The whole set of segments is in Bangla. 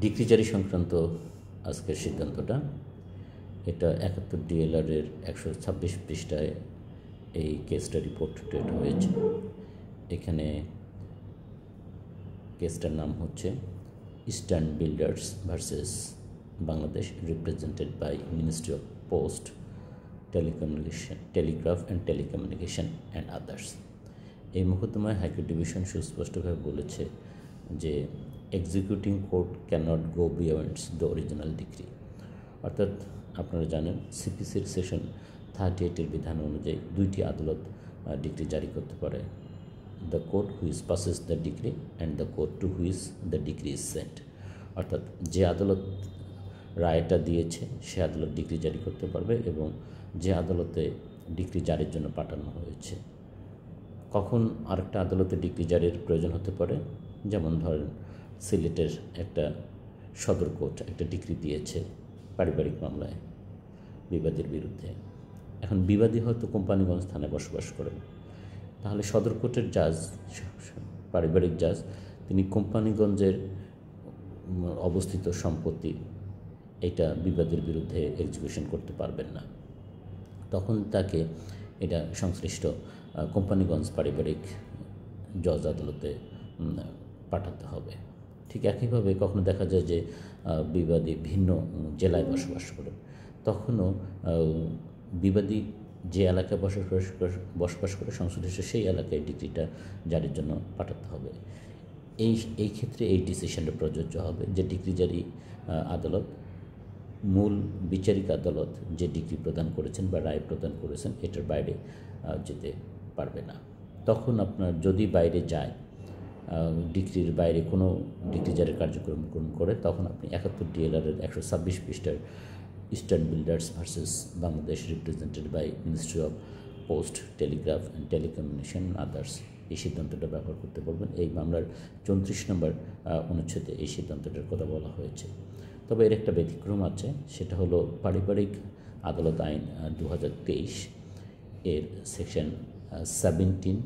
ডিগ্রি জারি সংক্রান্ত আজকের সিদ্ধান্তটা, এটা 71 ডিএলআরের 126 পৃষ্ঠায় এই কেসটা রিপোর্টেড হয়েছে। এখানে কেসটার নাম হচ্ছে Eastern Builders versus Bangladesh, represented by ministry of post, telegraph and telecommunication and others. এই মোকদ্দমায় হাইকোর্ট ডিভিশন সুস্পষ্টভাবে বলেছে যে executing court cannot go beyond the original degree. অর্থাৎ আপনারা জানেন সিপিসির সেশন 38-এর বিধান অনুযায়ী দুইটি আদালত ডিগ্রি জারি করতে পারে, the court which passes the decree and the court to which the decree is sent. অর্থাৎ যে আদালত রায়টা দিয়েছে সে আদালত ডিগ্রি জারি করতে পারবে এবং যে আদালতে ডিগ্রি জারির জন্য পাঠানো হয়েছে। কখন আরেকটা আদালতে ডিগ্রি জারির প্রয়োজন হতে পারে, যেমন ধরেন সিলেটের একটা সদর কোর্ট একটা ডিগ্রি দিয়েছে পারিবারিক মামলায় বিবাদীর বিরুদ্ধে। এখন বিবাদী হয়তো কোম্পানিগঞ্জ থানায় বসবাস করেন, তাহলে সদর কোর্টের জাজ, পারিবারিক জাজ, তিনি কোম্পানিগঞ্জের অবস্থিত সম্পত্তি এটা বিবাদীর বিরুদ্ধে এক্সিকিউশন করতে পারবেন না। তখন তাকে এটা সংশ্লিষ্ট কোম্পানিগঞ্জ পারিবারিক জজ আদালতে পাঠাতে হবে। ঠিক একইভাবে কখনো দেখা যায় যে বিবাদী ভিন্ন জেলায় বসবাস করেন, তখনও বিবাদী যে এলাকায় বসবাস করে সংশ্লিষ্ট সেই এলাকায় ডিগ্রিটা জারির জন্য পাঠাতে হবে। এই ক্ষেত্রে এই ডিসিশনটা প্রযোজ্য হবে যে ডিগ্রি জারি আদালত মূল বিচারিক আদালত যে ডিগ্রি প্রদান করেছেন বা রায় প্রদান করেছেন এটার বাইরে যেতে পারবে না। তখন আপনার যদি বাইরে যায়, ডিগ্রির বাইরে কোনো ডিগ্রি জারির কার্যক্রম করে, তখন আপনি 71 ডিএলআরের 126 পৃষ্ঠার Eastern Builders versus Bangladesh, represented by ministry of post, telegraph and telecommunication others এই সিদ্ধান্তটা ব্যবহার করতে বলবেন। এই মামলার 34 নম্বর অনুচ্ছেদে এই সিদ্ধান্তটার কথা বলা হয়েছে। তবে এর একটা ব্যতিক্রম আছে, সেটা হলো পারিবারিক আদালত আইন 2023 এর সেকশন 17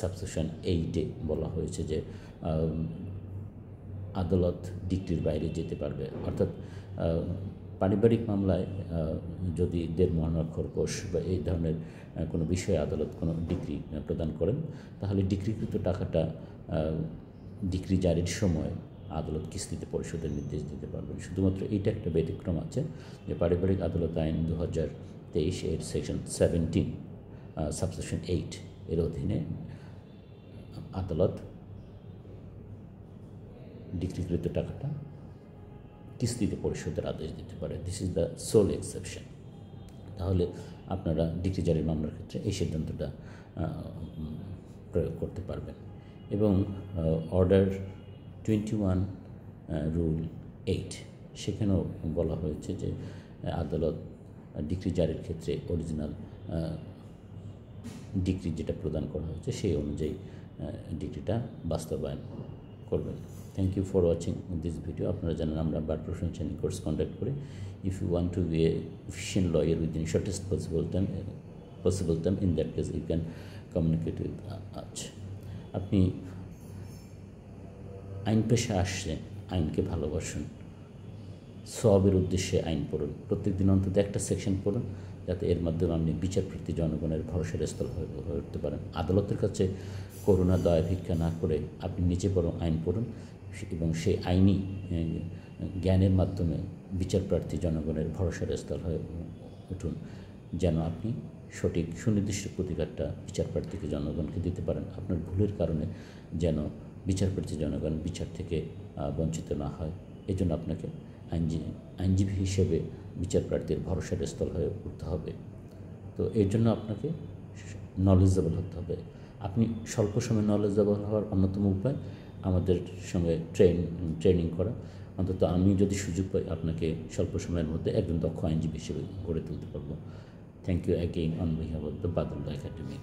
সাবসেকশন 8-এ বলা হয়েছে যে আদালত ডিগ্রির বাইরে যেতে পারবে। অর্থাৎ পারিবারিক মামলায় যদি দেড় মহানক্ষর কোষ বা এই ধরনের কোনো বিষয়ে আদালত কোনো ডিগ্রি প্রদান করেন, তাহলে ডিগ্রিকৃত টাকাটা ডিগ্রি জারির সময় আদালত কিস্তিতে পরিশোধের নির্দেশ দিতে পারবেন। শুধুমাত্র এইটা একটা ব্যতিক্রম আছে যে পারিবারিক আদালত আইন 2023 এর সেকশন 17 সাবসেকশন 8 এর অধীনে আদালত ডিগ্রিকৃত টাকাটা কিস্তিতে পরিশোধের আদেশ দিতে পারে। This is the sole exception. তাহলে আপনারা ডিগ্রি জারির মামলার ক্ষেত্রে এই সিদ্ধান্তটা প্রয়োগ করতে পারবেন। এবং অর্ডার 21 রুল 8 সেখানেও বলা হয়েছে যে আদালত ডিগ্রি জারির ক্ষেত্রে অরিজিনাল ডিগ্রি যেটা প্রদান করা হয়েছে সেই অনুযায়ী ডিগ্রিটা বাস্তবায়ন করবেন। Thank you for watching this video. আপনারা জানেন আমরা বার প্রফেশনাল কোর্স কন্ডাক্ট করি। If you want to be a efficient lawyer within shortest possible time, in that case you can communicate with us. আপনি আইন পেশা আসছেন, আইনকে ভালোবাসুন, সওয়াবের উদ্দেশ্যে আইন পড়ুন, প্রত্যেকদিন অন্তত একটা সেকশন পড়ুন, যাতে এর মাধ্যমে আপনি বিচার প্রতি জনগণের ভরসার স্থল হয়ে উঠতে পারেন। আদালতের কাছে করুণা দয়া ভিক্ষা না করে আপনি নিজে বরং আইন পড়ুন এবং সেই আইনি জ্ঞানের মাধ্যমে বিচার প্রার্থী জনগণের ভরসার স্থল হয়ে উঠুন, যেন আপনি সঠিক সুনির্দিষ্ট প্রতিকারটা বিচার প্রার্থীকে জনগণকে দিতে পারেন। আপনার ভুলের কারণে যেন বিচার প্রার্থী জনগণ বিচার থেকে বঞ্চিত না হয়, এই জন্য আপনাকে আইনজীবী হিসেবে বিচার প্রার্থীর ভরসার স্থল হয়ে উঠতে হবে। তো এর জন্য আপনাকে নলেজেবল হতে হবে। আপনি স্বল্প সময়ে নলেজেবল হওয়ার অন্যতম উপায় আমাদের সঙ্গে ট্রেনিং করা। অন্তত আমি যদি সুযোগ পাই আপনাকে স্বল্প সময়ের মধ্যে একজন দক্ষ আইনজীবী হিসেবে গড়ে তুলতে পারবো। Thank you again on behalf of the Badal academy.